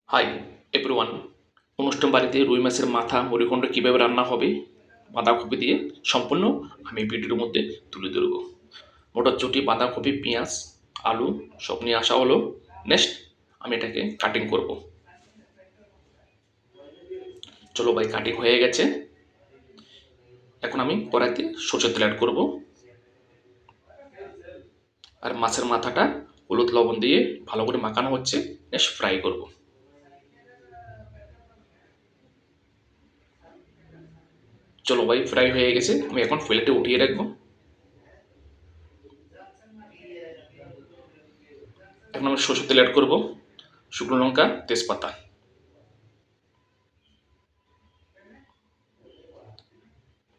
Hi everyone. অনুষ্ঠান বাড়িতে রুই মাছের মাথা মুড়িঘণ্ট কীভাবে রান্না হবে বাঁধাকপি দিয়ে সম্পূর্ণ আমি ভিডিওর মধ্যে তুলে ধরব। মটরশুঁটি, বাঁধাকপি, পেঁয়াজ, আলু সব নিয়ে আসা হলো। নেক্সট আমি এটাকে কাটিং করব। চলো ভাই, কাটিং হয়ে গেছে। এখন আমি কড়াইতে সরষের তেল অ্যাড করব আর মাছের মাথাটা হলুদ লবণ দিয়ে ভালো করে মাখানো হচ্ছে। নেক্সট ফ্রাই করব। চলো ভাই, ফ্রাই হয়ে গেছে। আমি এখন প্লেটে উঠিয়ে রাখবো। এখন আমি সরষের তেল অ্যাড করব, শুকনো লঙ্কা, তেজপাতা,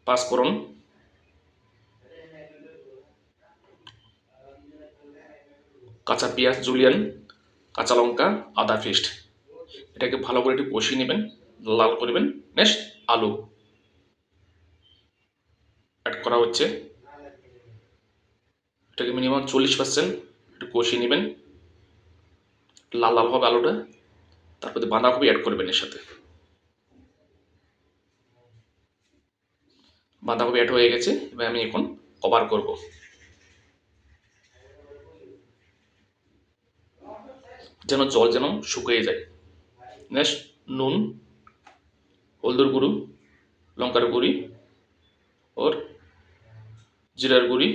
পাঁচফোড়ন, কাঁচা পেঁয়াজ, জুলিয়ান, কাঁচা লঙ্কা, আদা পেস্ট। এটাকে ভালো করে একটু কষিয়ে নেবেন, লাল করবেন। নেক্সট আলু অ্যাড করা হচ্ছে। এটাকে মিনিমাম 40% একটু কষিয়ে নেবেন, লাল লাল হবে আলুটা। তারপরে বাঁধাকপি অ্যাড করবেন এর সাথে। বাঁধাকপি অ্যাড হয়ে গেছে। এবার আমি এখন কভার করব। জল যেন শুকিয়ে যায়। নেক্সট নুন, হলদুর গুঁড়ো, লঙ্কার গুঁড়ি ওর জিরার গুঁড়ি,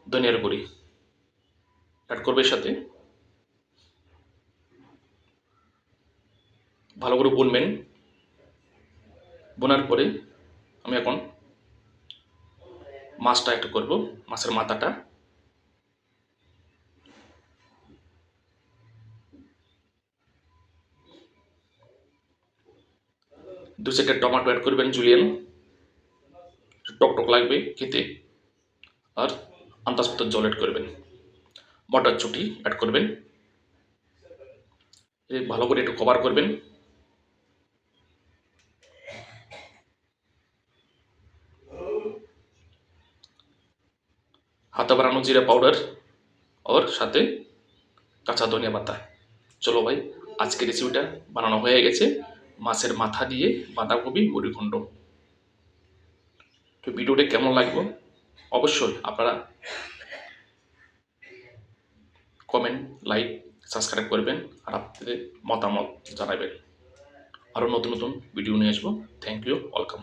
ধনিয়ার গুঁড়ি অ্যাড করবে এর সাথে। ভালো করে ভুনবেন। বোনার পরে আমি এখন মাছটা একটু করব, মাছের মাথাটা। দু সেটা টমেটো অ্যাড করবেন, জুলিয়ান, টক টক লাগবে খেতে। আর আন্দাজ মতো জল অ্যাড করবেন। মটরশুঁটি অ্যাড করবেন। ভালো করে একটু কভার করবেন। হাতে বানানো জিরা পাউডার ওর সাথে কাঁচা ধনিয়া পাতা। চলো ভাই, আজকের রেসিপিটা বানানো হয়ে গেছে। মাছের মাথা দিয়ে বাঁধাকপি মুড়িঘণ্ট। তো ভিডিওটা কেমন লাগবে অবশ্যই আপনারা কমেন্ট, লাইক, সাবস্ক্রাইব করবেন আর আপনাদের মতামত জানাবেন। আরও নতুন নতুন ভিডিও নিয়ে আসবো। Thank you, welcome.